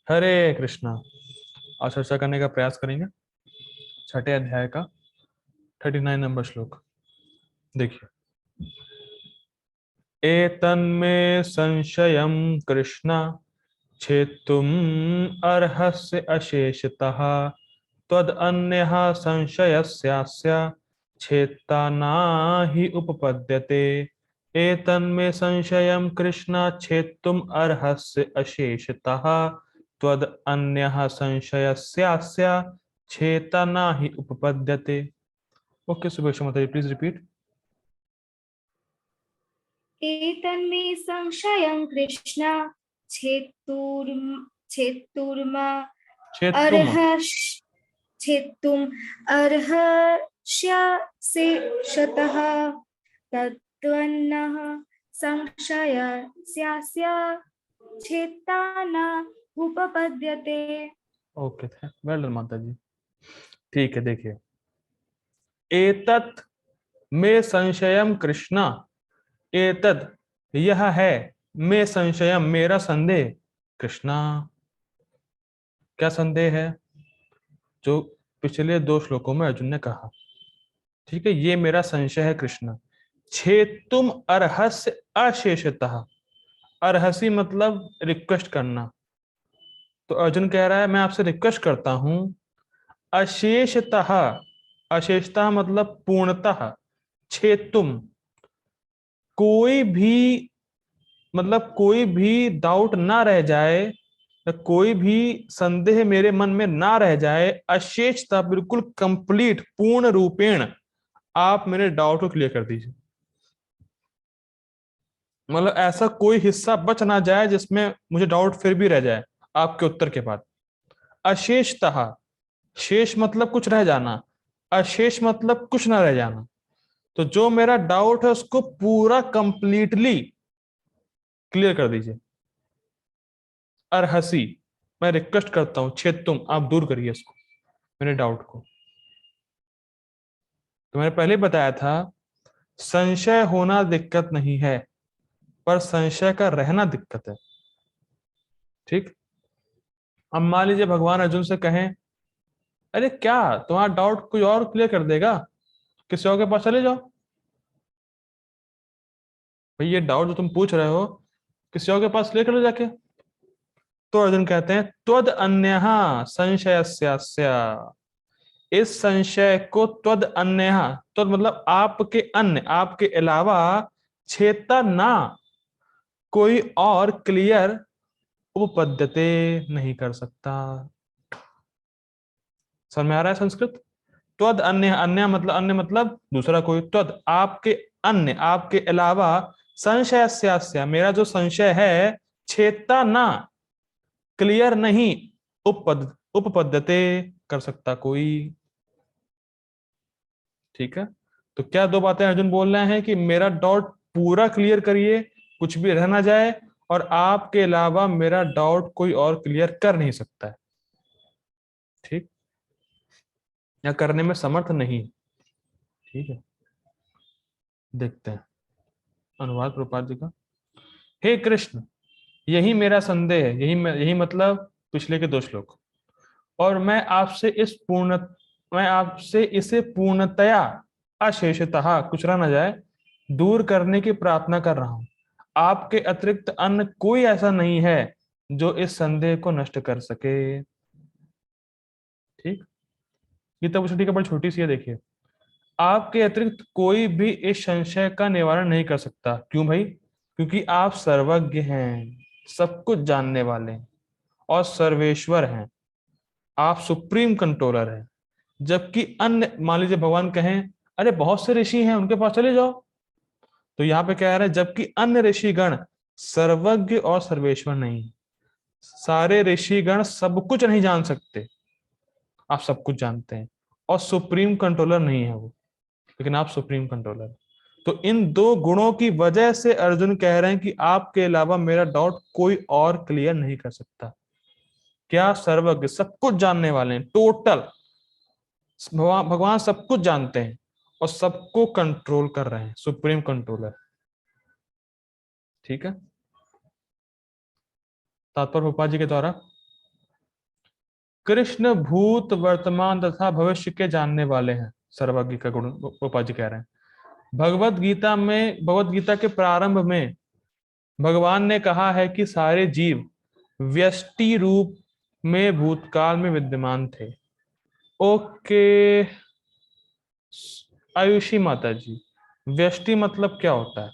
हरे कृष्णा। आज चर्चा करने का प्रयास करेंगे छठे अध्याय का 39 नंबर श्लोक। देखिए, एतन्मे संशयं कृष्ण छेत्तुम अर्हस्य अशेषतः त्वदन्यः संशयस्यास्य छेत्ता नाहि उपपद्यते। एतन्मे संशयं कृष्ण छेत्तुम अर्हस्य अशेषतः त्वदन्यः संशयस्यास्य छेत्ता नाहि उपपद्यते। ओके सुभेश माता जी, प्लीज रिपीट। एतन्मे संशयं कृष्ण छेत्तुर्मा छेत्तुम अर्हस् छेत्तुम् अर्हष्यसे शतः तत्त्वन्नः संशयस्यास्य छेत्ता न उपपद्यते। ओके, वेल डन माता जी। ठीक है, देखिए, एतत् में संशयम कृष्णा। एतद यह है, में संशयम मेरा संदेह, कृष्णा क्या संदेह है, जो पिछले दो श्लोकों में अर्जुन ने कहा। ठीक है, ये मेरा संशय है कृष्ण। छेतुम अर्हस्य अशेषतः। अर्हसी मतलब रिक्वेस्ट करना। तो अर्जुन कह रहा है मैं आपसे रिक्वेस्ट करता हूं अशेषतः। अशेषतः मतलब पूर्णतः। छेतुम कोई भी, मतलब कोई भी डाउट ना रह जाए, या कोई भी संदेह मेरे मन में ना रह जाए। अशेषता बिल्कुल कंप्लीट, पूर्ण रूपेण आप मेरे डाउट को क्लियर कर दीजिए। मतलब ऐसा कोई हिस्सा बच ना जाए जिसमें मुझे डाउट फिर भी रह जाए आपके उत्तर के बाद। अशेषतः, शेष मतलब कुछ रह जाना, अशेष मतलब कुछ ना रह जाना। तो जो मेरा डाउट है उसको पूरा कंप्लीटली क्लियर कर दीजिए। अर्हसी, मैं रिक्वेस्ट करता हूं, छेद तुम आप दूर करिए इसको, मेरे डाउट को। तो मैंने पहले बताया था, संशय होना दिक्कत नहीं है, पर संशय का रहना दिक्कत है। ठीक। अब मान लीजिए भगवान अर्जुन से कहें, अरे क्या तुम्हारा डाउट कोई और क्लियर कर देगा, किसी और के पास चले जाओ। भाई ये डाउट जो तुम पूछ रहे हो किसी और के पास क्लियर कर लो जाके। तो अर्जुन कहते हैं त्वद अन्य संशयस्यास्य। इस संशय को त्वद अन्य, त्वद मतलब आपके अन्य, आपके अलावा, छेता ना कोई और क्लियर उपपद्यते नहीं कर सकता। समझ में आ रहा है संस्कृत? त्वद अन्य, अन्य मतलब अन्य मतलब दूसरा कोई, त्वद आपके अन्य, आपके अलावा, संशयस्यास्य मेरा जो संशय है, छेता ना क्लियर नहीं, उपपद्यते कर सकता कोई। ठीक है। तो क्या दो बातें अर्जुन बोल रहे हैं कि मेरा डाउट पूरा क्लियर करिए, कुछ भी रह ना जाए, और आपके अलावा मेरा डाउट कोई और क्लियर कर नहीं सकता है। ठीक, या करने में समर्थ नहीं। ठीक है, देखते हैं अनुवाद प्रभुपाद जी का। हे कृष्ण, यही मेरा संदेह है, यही मतलब पिछले के दो श्लोक। और मैं आपसे इसे पूर्णतया अशेषतः, कुछ रह ना जाए, दूर करने की प्रार्थना कर रहा हूं। आपके अतिरिक्त अन्य कोई ऐसा नहीं है जो इस संदेह को नष्ट कर सके। ठीक। ये तो ठीक है, बड़ी छोटी सी है। देखिए, आपके अतिरिक्त कोई भी इस संशय का निवारण नहीं कर सकता। क्यों भाई? क्योंकि आप सर्वज्ञ हैं, सब कुछ जानने वाले हैं, और सर्वेश्वर हैं। आप सुप्रीम कंट्रोलर हैं। जबकि अन्य, मान लीजिए भगवान कहें अरे बहुत से ऋषि हैं उनके पास चले जाओ, तो यहाँ पे क्या है, जबकि अन्य ऋषिगण सर्वज्ञ और सर्वेश्वर नहीं। सारे ऋषिगण सब कुछ नहीं जान सकते, आप सब कुछ जानते हैं। और सुप्रीम कंट्रोलर नहीं है वो, लेकिन आप सुप्रीम कंट्रोलर। तो इन दो गुणों की वजह से अर्जुन कह रहे हैं कि आपके अलावा मेरा डाउट कोई और क्लियर नहीं कर सकता। क्या? सर्वज्ञ, सब कुछ जानने वाले हैं, टोटल। भगवान सब कुछ जानते हैं और सबको कंट्रोल कर रहे हैं, सुप्रीम कंट्रोलर। ठीक है, तात्पर्य रूपा जी के द्वारा। कृष्ण भूत वर्तमान तथा भविष्य के जानने वाले हैं, सर्वज्ञ का गुण गोपाल जी कह रहे हैं। भगवत गीता के प्रारंभ में भगवान ने कहा है कि सारे जीव व्यष्टि रूप में भूतकाल में विद्यमान थे। ओके आयुषी माता जी, व्यष्टि मतलब क्या होता है?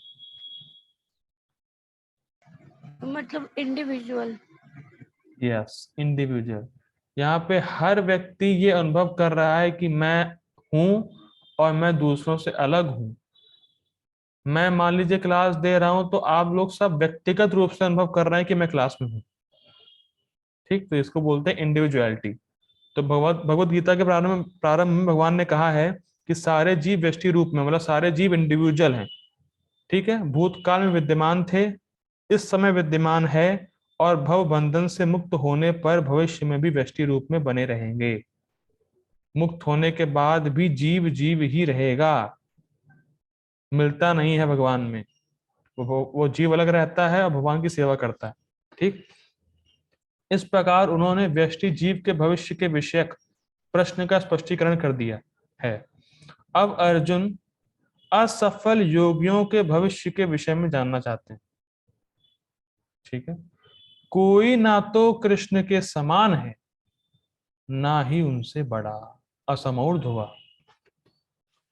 मतलब इंडिविजुअल। Yes, individual. यहाँ पे हर व्यक्ति ये अनुभव कर रहा है कि मैं हूं और मैं दूसरों से अलग हूं। मैं मान लीजिए क्लास दे रहा हूं तो आप लोग सब व्यक्तिगत रूप से अनुभव कर रहे हैं कि मैं क्लास में हूं। ठीक, तो इसको बोलते हैं इंडिविजुअलिटी। तो भगवत भगवत गीता के प्रारंभ में भगवान ने कहा है कि सारे जीव व्यष्टि रूप में, मतलब सारे जीव इंडिविजुअल हैं। ठीक है, भूतकाल में विद्यमान थे, इस समय विद्यमान है, और भव बंधन से मुक्त होने पर भविष्य में भी व्यष्टि रूप में बने रहेंगे। मुक्त होने के बाद भी जीव जीव ही रहेगा, मिलता नहीं है भगवान में। वो जीव अलग रहता है और भगवान की सेवा करता है। ठीक, इस प्रकार उन्होंने व्यष्टि जीव के भविष्य के विषयक प्रश्न का स्पष्टीकरण कर दिया है। अब अर्जुन असफल योगियों के भविष्य के विषय में जानना चाहते हैं। ठीक है, कोई ना तो कृष्ण के समान है, ना ही उनसे बड़ा। असम ऊर्ध्वा,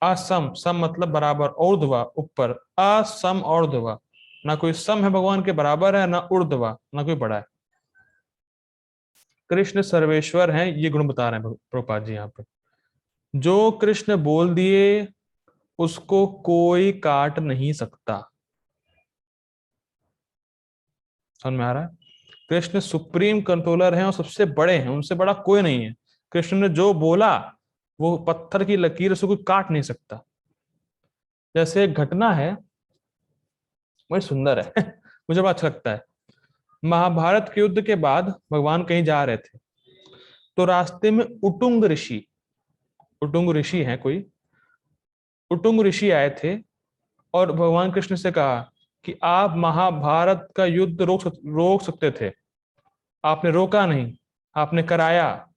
असम सम मतलब बराबर, ऊर्ध्वा ऊपर, असम ऊर्ध्वा, ना कोई सम है भगवान के बराबर है, ना ऊर्ध्वा, ना कोई बड़ा है। कृष्ण सर्वेश्वर हैं, ये गुण बता रहे हैं प्रभुपाद जी यहाँ पे। जो कृष्ण बोल दिए उसको कोई काट नहीं सकता। समझ में आ रहा है? कृष्ण सुप्रीम कंट्रोलर हैं और सबसे बड़े हैं, उनसे बड़ा कोई नहीं है। कृष्ण ने जो बोला वो पत्थर की लकीर, उसको कोई काट नहीं सकता। जैसे एक घटना है, बड़ी सुंदर है मुझे बड़ा अच्छा लगता है। महाभारत के युद्ध के बाद भगवान कहीं जा रहे थे, तो रास्ते में उटुंग ऋषि, उटुंग ऋषि हैं कोई, उटुंग ऋषि आए थे और भगवान कृष्ण से कहा कि आप महाभारत का युद्ध रोक सकते थे, आपने रोका नहीं, आपने कराया,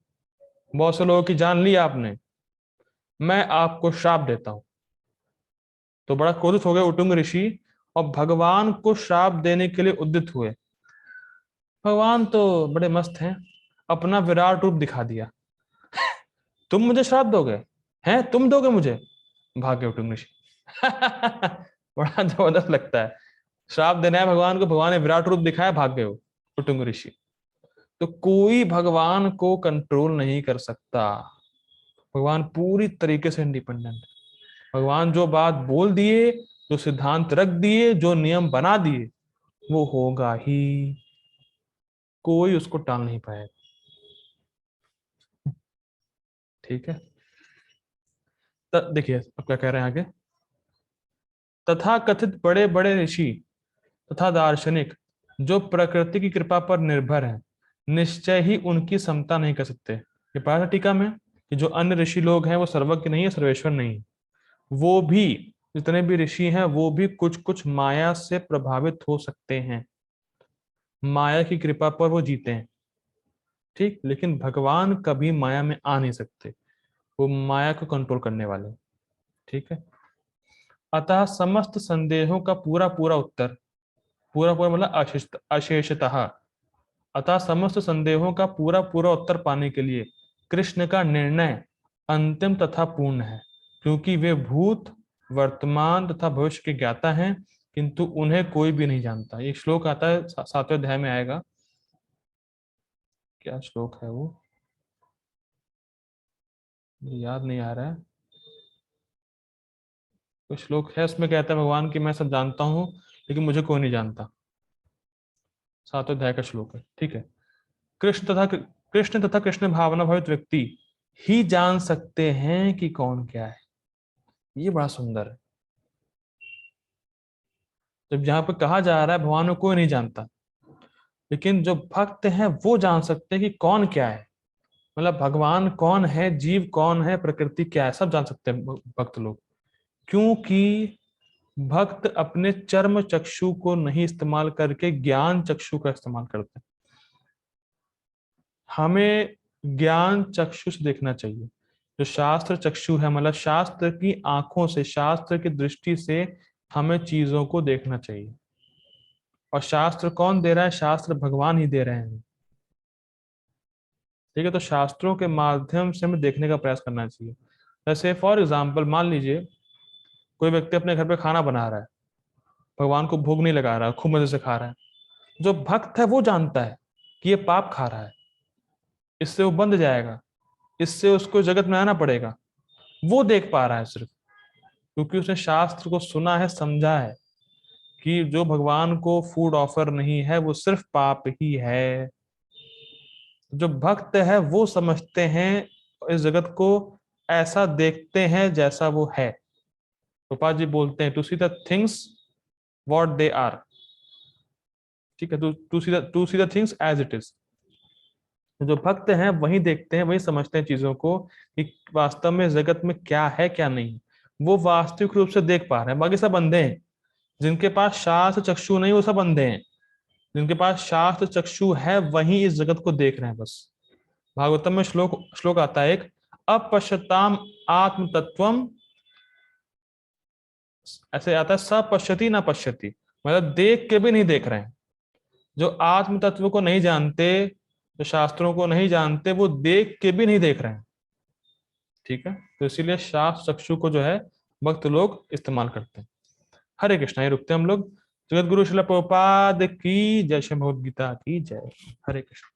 बहुत से लोगों की जान ली आपने, मैं आपको श्राप देता हूं। तो बड़ा क्रोधित हो गए उटुंग ऋषि और भगवान को श्राप देने के लिए उद्यत हुए। भगवान तो बड़े मस्त हैं, अपना विराट रूप दिखा दिया। तुम मुझे श्राप दोगे? हैं, तुम दोगे मुझे? भाग्य उटुंग ऋषि बड़ा जबरदस्त लगता है। श्राप देना है भगवान को, भगवान ने विराट रूप दिखाया, भाग गए उटुंग ऋषि। तो कोई भगवान को कंट्रोल नहीं कर सकता। भगवान पूरी तरीके से इंडिपेंडेंट है। भगवान जो बात बोल दिए, जो सिद्धांत रख दिए, जो नियम बना दिए, वो होगा ही, कोई उसको टाल नहीं पाएगा। ठीक है, देखिए अब क्या कह रहे हैं आगे। तथा कथित बड़े बड़े ऋषि तथा दार्शनिक जो प्रकृति की कृपा पर निर्भर हैं, निश्चय ही उनकी समता नहीं कर सकते। ये पढ़ा था टीका में कि जो अन्य ऋषि लोग हैं वो सर्वज्ञ नहीं है, सर्वेश्वर नहीं है। वो भी, जितने भी ऋषि हैं वो भी कुछ कुछ माया से प्रभावित हो सकते हैं, माया की कृपा पर वो जीते हैं। ठीक, लेकिन भगवान कभी माया में आ नहीं सकते, वो माया को कंट्रोल करने वाले। ठीक है, अतः समस्त संदेहों का पूरा पूरा उत्तर, पूरा पूरा मतलब अशेषतः, अतः समस्त संदेहों का पूरा पूरा उत्तर पाने के लिए कृष्ण का निर्णय अंतिम तथा पूर्ण है, क्योंकि वे भूत वर्तमान तथा भविष्य के ज्ञाता हैं, किंतु उन्हें कोई भी नहीं जानता। ये श्लोक आता है 7वें अध्याय में आएगा। क्या श्लोक है वो, मुझे याद नहीं आ रहा है। कोई श्लोक है, उसमें कहता है भगवान की मैं सब जानता हूँ लेकिन मुझे कोई नहीं जानता। 7वें अध्याय का श्लोक है। ठीक है, कृष्ण तथा कृष्ण भावना भावित व्यक्ति ही जान सकते हैं कि कौन क्या है। ये बड़ा सुंदर है। जब जहां पर कहा जा रहा है भगवान को कोई नहीं जानता, लेकिन जो भक्त हैं वो जान सकते हैं कि कौन क्या है, मतलब भगवान कौन है, जीव कौन है, प्रकृति क्या है, सब जान सकते हैं भक्त लोग। क्योंकि भक्त अपने चर्म चक्षु को नहीं इस्तेमाल करके ज्ञान चक्षु का इस्तेमाल करते हैं। हमें ज्ञान चक्षु से देखना चाहिए। जो शास्त्र चक्षु है मतलब शास्त्र की आंखों से, शास्त्र की दृष्टि से हमें चीजों को देखना चाहिए। और शास्त्र कौन दे रहा है? शास्त्र भगवान ही दे रहे हैं। ठीक है, तो शास्त्रों के माध्यम से हमें देखने का प्रयास करना चाहिए। जैसे फॉर एग्जाम्पल मान लीजिए कोई व्यक्ति अपने घर पे खाना बना रहा है, भगवान को भोग नहीं लगा रहा है, खूब मजे से खा रहा है। जो भक्त है वो जानता है कि ये पाप खा रहा है, इससे वो बंध जाएगा, इससे उसको जगत में आना पड़ेगा। वो देख पा रहा है सिर्फ, क्योंकि उसने शास्त्र को सुना है, समझा है कि जो भगवान को फूड ऑफर नहीं है वो सिर्फ पाप ही है। जो भक्त है वो समझते हैं, इस जगत को ऐसा देखते हैं जैसा वो है। गोपाल जी बोलते हैं to see the things what they are. ठीक है, to see the things as it is. जो भक्त हैं वही देखते हैं, वही समझते हैं चीजों को कि वास्तव में जगत में क्या है क्या नहीं। वो वास्तविक रूप से देख पा रहे हैं, बाकी सब अंधे हैं। जिनके पास शास्त्र चक्षु नहीं वो सब अंधे हैं, जिनके पास शास्त्र चक्षु है वही इस जगत को देख रहे हैं बस। भागवतम में श्लोक श्लोक आता है एक, अपश्यताम आत्म तत्वम, ऐसे आता है सपश्यति न पश्यति, मतलब देख के भी नहीं देख रहे हैं। जो आत्म तत्व को नहीं जानते, जो शास्त्रों को नहीं जानते, वो देख के भी नहीं देख रहे हैं। ठीक है, तो इसीलिए शास्त्र चक्षु को जो है भक्त लोग इस्तेमाल करते हैं। हरे कृष्णा, ये रुकते हैं हम लोग। जगत गुरु श्रील प्रभुपाद की जय, श्री भगवद गीता की जय। हरे कृष्ण।